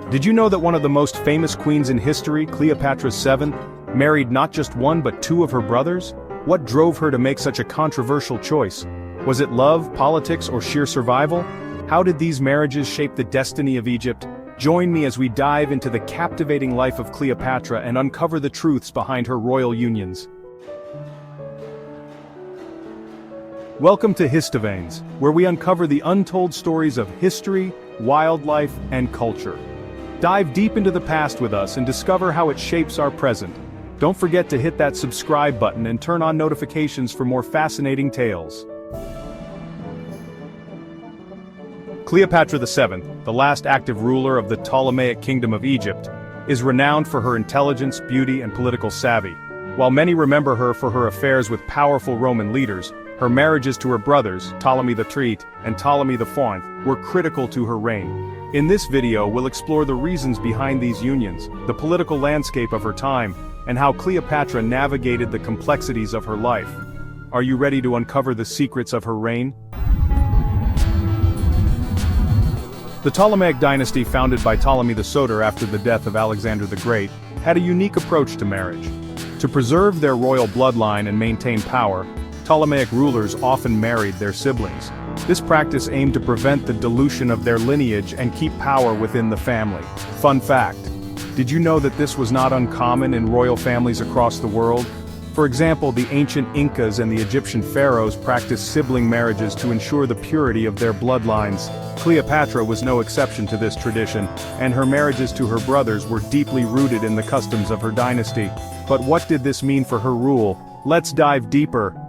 Did you know that one of the most famous queens in history, Cleopatra VII, married not just one but two of her brothers? What drove her to make such a controversial choice? Was it love, politics, or sheer survival? How did these marriages shape the destiny of Egypt? Join me as we dive into the captivating life of Cleopatra and uncover the truths behind her royal unions. Welcome to Histoveins, where we uncover the untold stories of history, wildlife, and culture. Dive deep into the past with us and discover how it shapes our present. Don't forget to hit that subscribe button and turn on notifications for more fascinating tales. Cleopatra VII, the last active ruler of the Ptolemaic kingdom of Egypt, is renowned for her intelligence, beauty, and political savvy. While many remember her for her affairs with powerful Roman leaders, her marriages to her brothers, Ptolemy III and Ptolemy IV, were critical to her reign. In this video, we'll explore the reasons behind these unions, the political landscape of her time, and how Cleopatra navigated the complexities of her life. Are you ready to uncover the secrets of her reign? The Ptolemaic dynasty, founded by Ptolemy the Soter after the death of Alexander the Great, had a unique approach to marriage. To preserve their royal bloodline and maintain power, Ptolemaic rulers often married their siblings. This practice aimed to prevent the dilution of their lineage and keep power within the family. Fun fact: did you know that this was not uncommon in royal families across the world? For example, the ancient Incas and the Egyptian pharaohs practiced sibling marriages to ensure the purity of their bloodlines. Cleopatra was no exception to this tradition, and her marriages to her brothers were deeply rooted in the customs of her dynasty. But what did this mean for her rule? Let's dive deeper.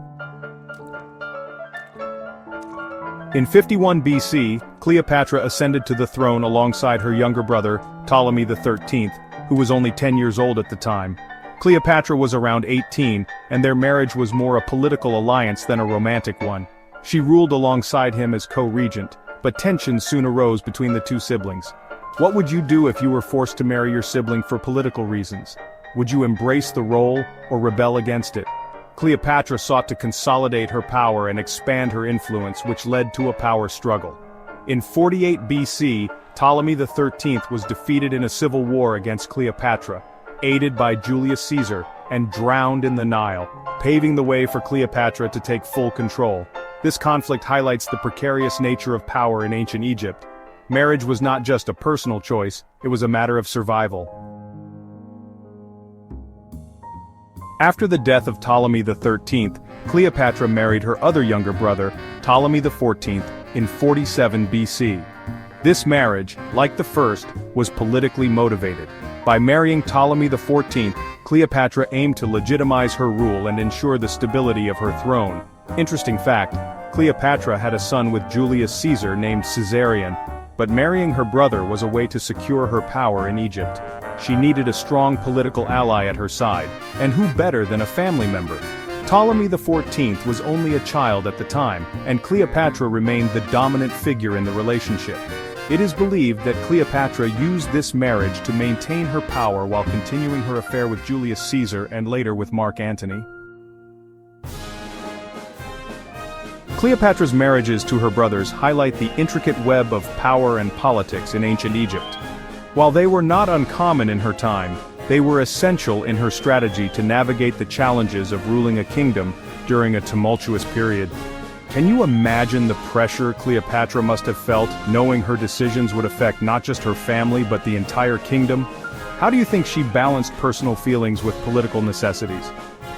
In 51 BC, Cleopatra ascended to the throne alongside her younger brother, Ptolemy XIII, who was only 10 years old at the time. Cleopatra was around 18, and their marriage was more a political alliance than a romantic one. She ruled alongside him as co-regent, but tensions soon arose between the two siblings. What would you do if you were forced to marry your sibling for political reasons? Would you embrace the role or rebel against it? Cleopatra sought to consolidate her power and expand her influence, which led to a power struggle. In 48 BC, Ptolemy XIII was defeated in a civil war against Cleopatra, aided by Julius Caesar, and drowned in the Nile, paving the way for Cleopatra to take full control. This conflict highlights the precarious nature of power in ancient Egypt. Marriage was not just a personal choice, it was a matter of survival. After the death of Ptolemy XIII, Cleopatra married her other younger brother, Ptolemy XIV, in 47 BC. This marriage, like the first, was politically motivated. By marrying Ptolemy XIV, Cleopatra aimed to legitimize her rule and ensure the stability of her throne. Interesting fact: Cleopatra had a son with Julius Caesar named Caesarion, but marrying her brother was a way to secure her power in Egypt. She needed a strong political ally at her side, and who better than a family member? Ptolemy XIV was only a child at the time, and Cleopatra remained the dominant figure in the relationship. It is believed that Cleopatra used this marriage to maintain her power while continuing her affair with Julius Caesar and later with Mark Antony. Cleopatra's marriages to her brothers highlight the intricate web of power and politics in ancient Egypt. While they were not uncommon in her time, they were essential in her strategy to navigate the challenges of ruling a kingdom during a tumultuous period. Can you imagine the pressure Cleopatra must have felt, knowing her decisions would affect not just her family but the entire kingdom? How do you think she balanced personal feelings with political necessities?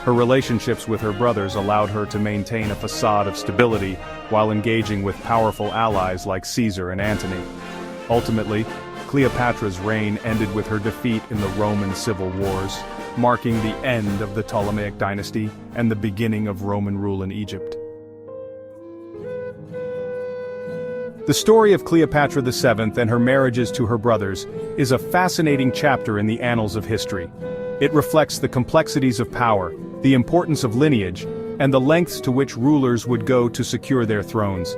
Her relationships with her brothers allowed her to maintain a facade of stability while engaging with powerful allies like Caesar and Antony. Ultimately, Cleopatra's reign ended with her defeat in the Roman civil wars, marking the end of the Ptolemaic dynasty and the beginning of Roman rule in Egypt. The story of Cleopatra VII and her marriages to her brothers is a fascinating chapter in the annals of history. It reflects the complexities of power, the importance of lineage, and the lengths to which rulers would go to secure their thrones.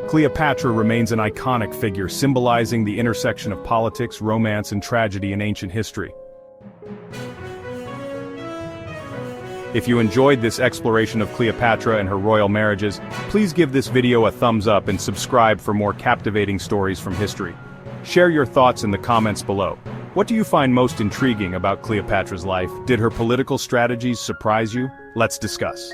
Cleopatra remains an iconic figure, symbolizing the intersection of politics, romance, and tragedy in ancient history. If you enjoyed this exploration of Cleopatra and her royal marriages, please give this video a thumbs up and subscribe for more captivating stories from history. Share your thoughts in the comments below. What do you find most intriguing about Cleopatra's life? Did her political strategies surprise you? Let's discuss.